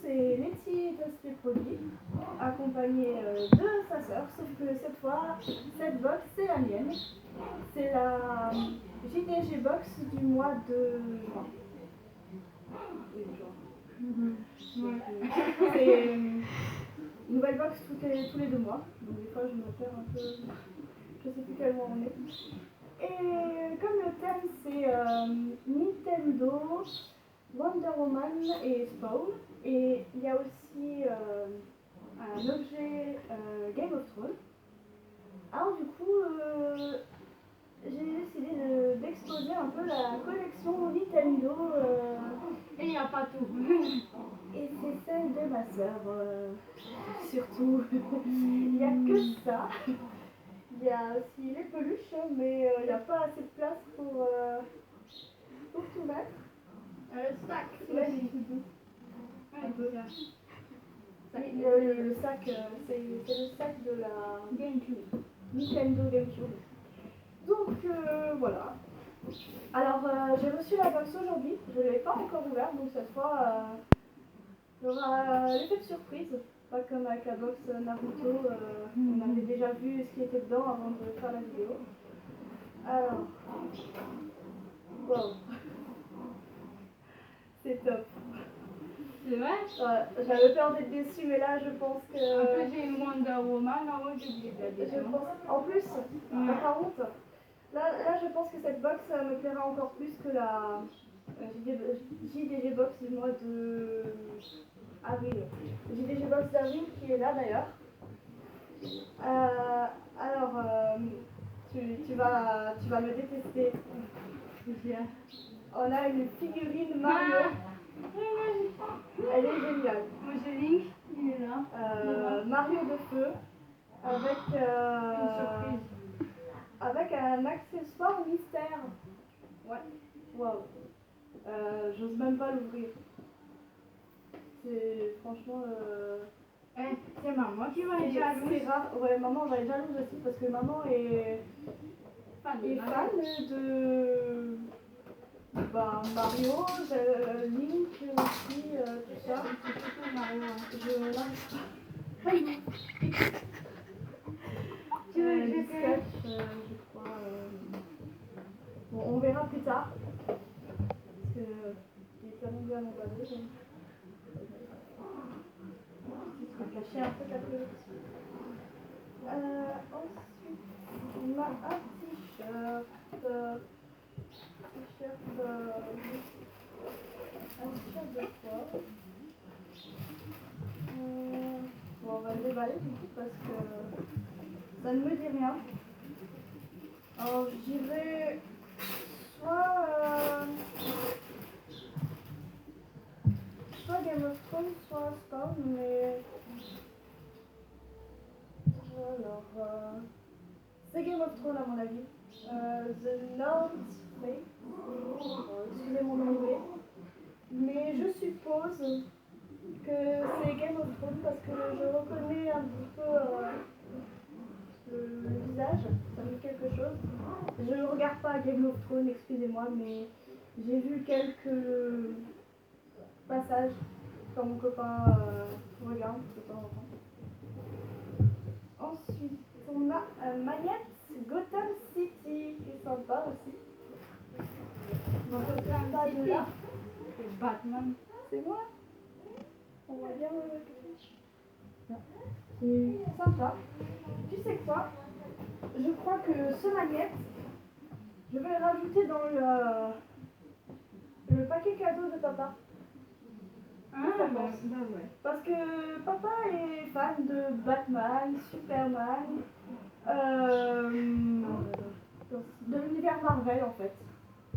c'est Letty teste les produits, accompagnée de sa sœur, sauf que cette fois, cette box, c'est la mienne. C'est la JDG Box du mois de juin. C'est une nouvelle box tous les 2 mois, donc des fois je me perds un peu, je sais plus quel mois on est. Et comme le thème c'est Nintendo, Wonder Woman et Spawn, et il y a aussi un objet Game of Thrones. Alors du coup, j'ai décidé d'exposer un peu la collection Nintendo. Et il n'y a pas tout. Et c'est celle de ma sœur, surtout. Il n'y a que ça. Il y a aussi les peluches, mais il n'y a pas assez de place pour tout mettre. Le sac. Là, j'ai tout doux. Un peu. Le sac, c'est le sac de la GameCube. Nintendo GameCube. Donc voilà. Alors j'ai reçu la box aujourd'hui, je ne l'ai pas encore ouverte, donc cette fois il y aura l'effet de surprise, pas comme avec la box Naruto, on avait déjà vu ce qui était dedans avant de faire la vidéo. Alors, wow, c'est top. C'est vrai? J'avais peur d'être déçue, mais là je pense que... En plus j'ai une Wonder Woman, alors j'ai oublié de la décision. En plus, par contre, là je pense que cette box me plaira encore plus que la JDG Box du mois de avril. JDG Box d'avril qui est là d'ailleurs. Alors, tu vas me détester. On a une figurine Mario. Elle est géniale. Moi j'ai Link, il est là. Mario de feu avec Une surprise. avec un accessoire mystère. Ouais. Waouh. J'ose même pas l'ouvrir. C'est franchement. C'est maman qui va être jalouse. C'est rare. Ouais, maman va être jalouse aussi parce que maman est fan de Mario, Link aussi, tout ça. C'est Mario. Je n'arrive pas. J'ai sketch, je crois. Bon, on verra plus tard. Parce que il est tellement bien emballé. Je vais cacher un peu la collection. Ensuite, on a un t-shirt. Un t-shirt de sport. Bon, on va le déballer du coup parce que ça ne me dit rien. Alors, je dirais soit Game of Thrones, soit Spawn, mais alors c'est Game of Thrones à mon avis. The North Face, excusez mon anglais, mais je suppose que c'est Game of Thrones parce que je reconnais un petit peu le visage, ça me dit quelque chose. Je ne regarde pas Game of Thrones, excusez-moi, mais j'ai vu quelques passages quand mon copain regarde de temps en temps. Ensuite, on a un magnète Gotham City qui est sympa aussi. Donc, ça de là. C'est Batman. C'est moi. On va bien c'est sympa. Tu sais quoi? Je crois que ce magnète, je vais le rajouter dans le paquet cadeau de papa. Ouais. Parce que papa est fan de Batman, Superman, de l'univers Marvel en fait,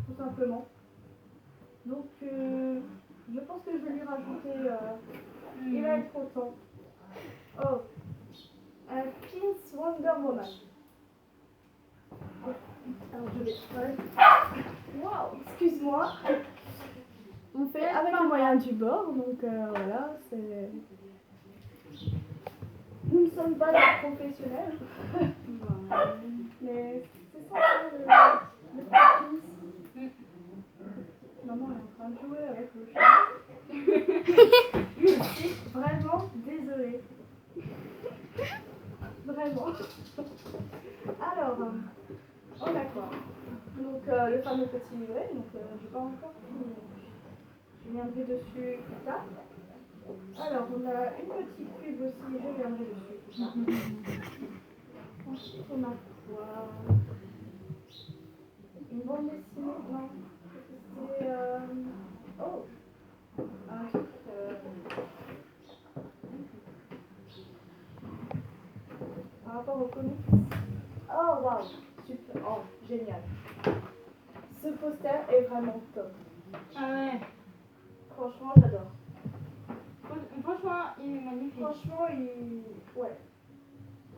tout simplement. Donc je pense que je vais lui rajouter, il va être content. Oh, un Pins Wonder Woman. Alors je vais... Waouh, excuse-moi. On fait avec les moyens du bord, donc voilà, c'est... Nous ne sommes pas des professionnels, mais c'est ça le petit. Maman est en train de jouer avec le chat. Alors, on a quoi? Donc le fameux petit livret, donc je n'ai pas encore fini. Je viendrai dessus plus tard. Alors, on a une petite pub aussi, je viendrai dessus plus tard. Ensuite, on a quoi? Une bande dessinée? Non. C'était. Oh! Un truc. Par rapport au comics. Oh, waouh! Super! Oh, génial! Ce poster est vraiment top. Ah ouais. Franchement, j'adore. Franchement, il est magnifique. Franchement, ouais.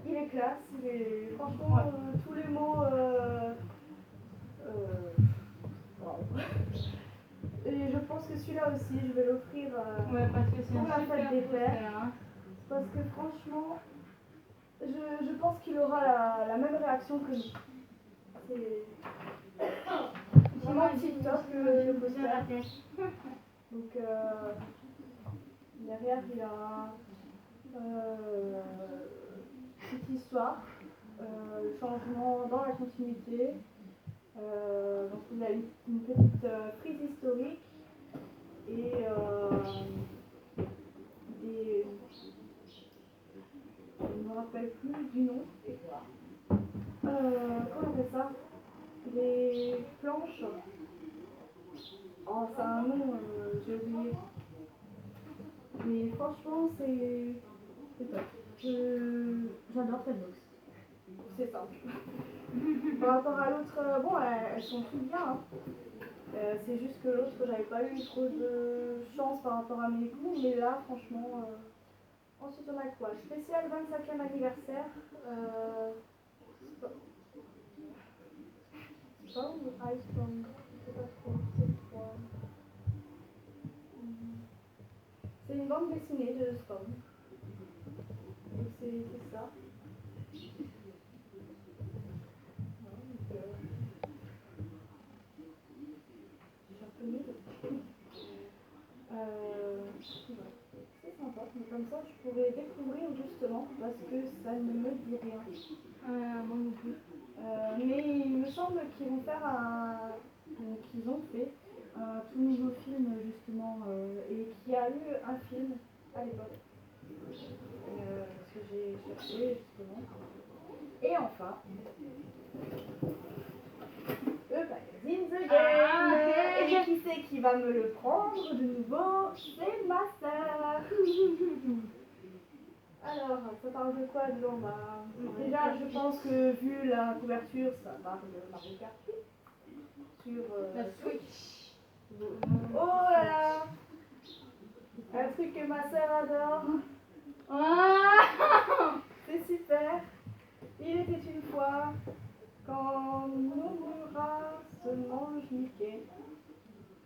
Il est classe. Franchement, Ouais. tous les mots. Wow. Et je pense que celui-là aussi, je vais l'offrir Ouais, parce que c'est pour un la super fête des poster, pères. hein. Parce que franchement, je pense qu'il aura la même réaction que nous. C'est vraiment tip top le poster. la tête. Donc derrière il a petite histoire, changement dans la continuité. Donc il a une petite prise historique et des. Je ne me rappelle plus du nom. Comment on appelle ça? Des planches. Oh, c'est un nom, j'ai oublié. Mais franchement, c'est top. J'adore cette box. C'est simple. Par rapport à l'autre, bon, elles sont toutes bien. Hein. C'est juste que l'autre, j'avais pas eu trop de chance par rapport à mes goûts. Mais là, franchement. Ensuite, on a quoi? Spécial 25e anniversaire. Spawn ou Iceborne? Je sais pas trop. C'est quoi? C'est une bande dessinée de Spawn. Donc c'est ça. Voilà, donc, j'ai un peu mis. Voilà. C'est sympa, mais comme ça je pourrais découvrir justement parce que ça ne me dit rien. Moi non plus. Mais il me semble qu'ils vont faire qu'ils ont fait un tout nouveau film justement et qu'il y a eu un film à l'époque. Que j'ai cherché justement. Et enfin, le magazine The Game. Et qui c'est qui va me le prendre de nouveau? C'est ma sœur. Alors, ça parle de quoi dedans? Déjà, je pense que vu la couverture, ça parle de Mario Kart 8 sur La Switch. Oh là là! Un truc que ma sœur adore. C'est super. Il était une fois quand Nomura se mange Mickey.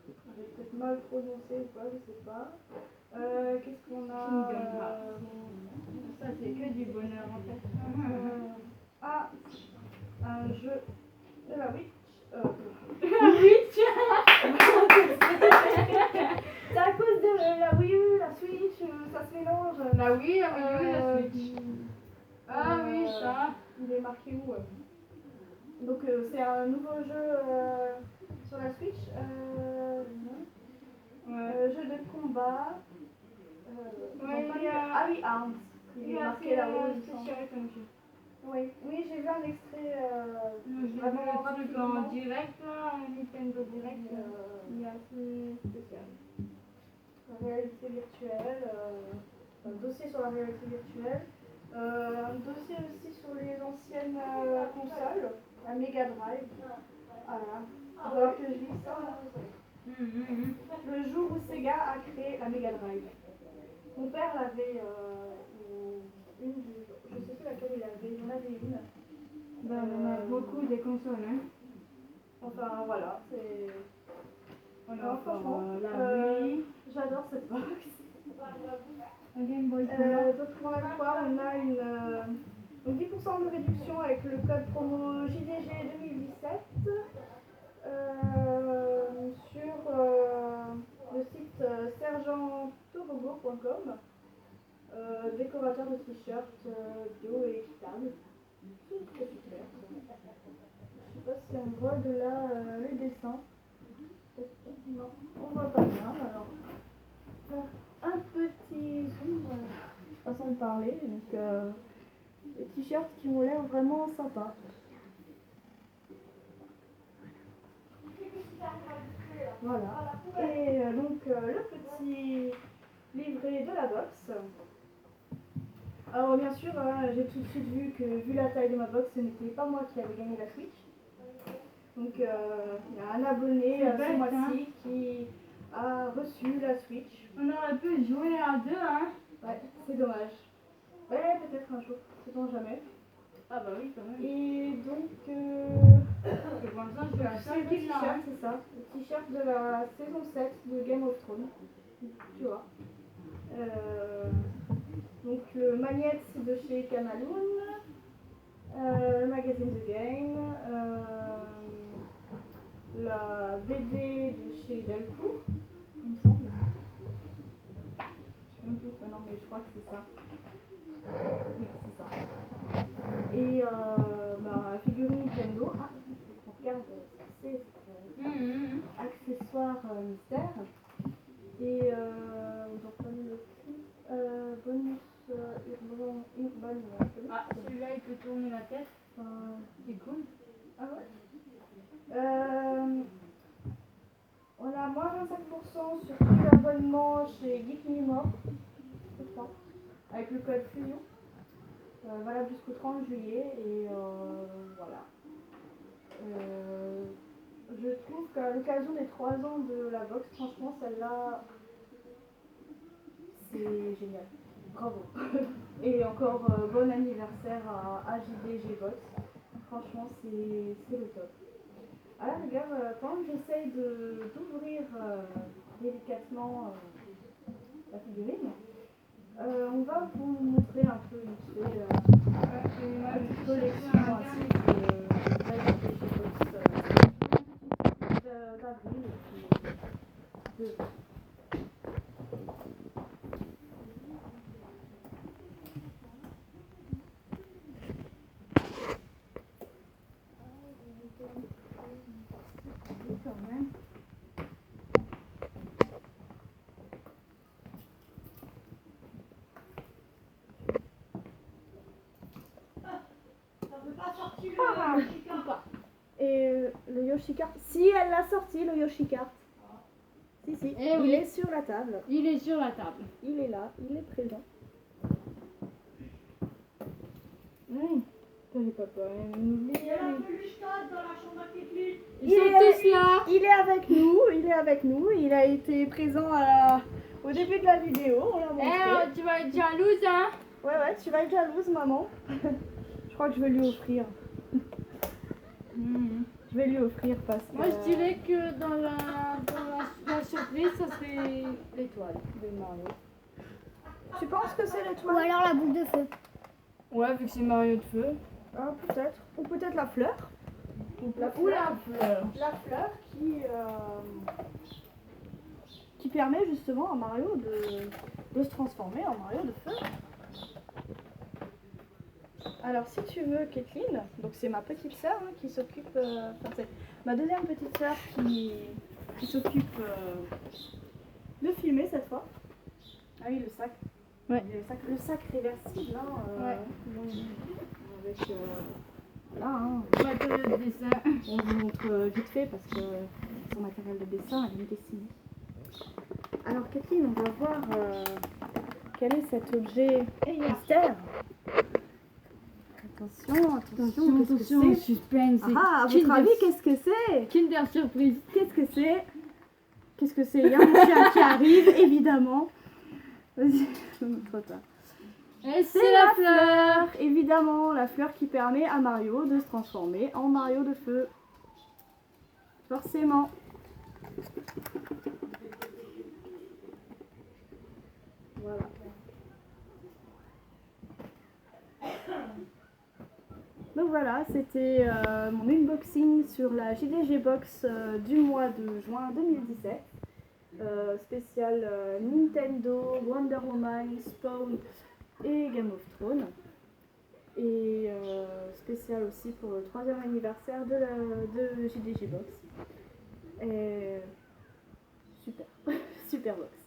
J'ai peut-être mal prononcé ou pas, je sais pas. Qu'est-ce qu'on a Ça, c'est que du bonheur en fait. Un jeu de la Witch. Witch. C'est à cause de la Wii U, la Switch, ça se mélange. La Wii, la Wii U, la Switch. Ah oui, ça. Il est marqué où? Donc c'est un nouveau jeu sur la Switch. Jeu de combat. Oui, Arms. Il est marqué là-haut. Oui, j'ai vu un extrait vraiment Le truc en rapidement. direct, là, Nintendo Direct. Il est assez spécial. La réalité virtuelle, un dossier sur la réalité virtuelle, un dossier aussi sur les anciennes consoles, la Mega Drive. Voilà. Il va falloir que je lise ça. Le jour où Sega a créé la Mega Drive. Mon père l'avait une, je sais plus laquelle il avait, il en avait une. On a beaucoup des consoles, hein. Enfin voilà, c'est. Alors, franchement, la Wii, j'adore cette box. un Game Boy Donc on a quoi? On a une 10% de réduction avec le code promo JDG 2017 sur le site sergenttorogo.com. Décorateur de t-shirts bio et équitable. C'est super. Je sais pas si on voit de là les dessins. Non, on voit pas bien. Alors, faire un petit zoom, façon de parler. Donc, des t-shirts qui ont l'air vraiment sympas. Voilà. Et donc, le petit livret de la box. Alors, bien sûr, j'ai tout de suite vu que, vu la taille de ma box, ce n'était pas moi qui avais gagné la Switch. Donc, il y a un abonné ce mois-ci qui a reçu la Switch. On aurait pu jouer à deux, hein. Ouais, c'est dommage. Ouais, peut-être un jour, sait-on jamais. Ah bah oui, quand même. Et donc, Et pour l'instant, je vais c'est acheter le un petit t-shirt, c'est ça. Le t-shirt de la saison 7 de Game of Thrones. Tu vois. Donc, le magnète de chez Camaloon. Le magazine de Game. La BD de chez Delcourt, il me semble. Je sais même plus, non, mais je crois que c'est ça. Oui, c'est ça. Et la figurine Nintendo. Ah, on regarde ce que c'est. Accessoire mystère. Et on doit pas le prix. Bonus urbain. Ah, celui-là, il peut tourner la tête. C'est cool. Ah ouais. On a moins 25% sur tout l'abonnement chez Geek Me More, je crois, avec le code Fusion. Valable jusqu'au 30 juillet et voilà. Je trouve qu'à l'occasion des 3 ans de la box, franchement celle-là, c'est génial. Bravo. Et encore bon anniversaire à JDG Box. Franchement, c'est le top. Alors regarde, quand j'essaye d'ouvrir délicatement la figurine, on va vous montrer un peu vite fait une collection ainsi d'avril et puis de quand même. Et le Yoshikart, si elle l'a sorti le Yoshikart. Si, si, Eh il oui. est sur la table. Il est sur la table. Il est là, il est présent. Oui. T'avais pas peur. Il est tous là. Il est avec nous, il a été présent au début de la vidéo, on l'a montré. Tu vas être jalouse, hein. Ouais, tu vas être jalouse, maman. Je crois que je vais lui offrir. Je vais lui offrir parce que... Moi, je dirais que dans la surprise, ça serait l'étoile de Mario. Tu penses que c'est Ou l'étoile? alors la boule de feu. Ouais, vu que c'est Mario de feu. Ah, peut-être. Ou peut-être la fleur. Ou la fleur. La fleur qui permet justement à Mario de se transformer en Mario de feu. Alors si tu veux, Kathleen, donc c'est ma petite sœur qui s'occupe, enfin c'est ma deuxième petite sœur qui s'occupe de filmer cette fois. Ah oui, le sac. Ouais. Le sac réversible, Ouais. avec là, Matériel de dessin. on vous montre vite fait parce que son matériel de dessin, elle est dessinée. Alors Kathleen, on va voir quel est cet objet mystère. Attention, qu'est-ce que c'est? suspense. Ah, à votre avis, qu'est-ce que c'est? Kinder Surprise. Qu'est-ce que c'est? Qu'est-ce que c'est? Il y a mon chien qui arrive, évidemment. Vas-y, je ne montre pas. Et c'est la fleur. Évidemment, la fleur qui permet à Mario de se transformer en Mario de feu. Forcément. Voilà. Donc voilà, c'était mon unboxing sur la JDG Box du mois de juin 2017. Spécial Nintendo, Wonder Woman, Spawn et Game of Thrones. Et spécial aussi pour le 3e anniversaire de JDG Box. Et super, super box.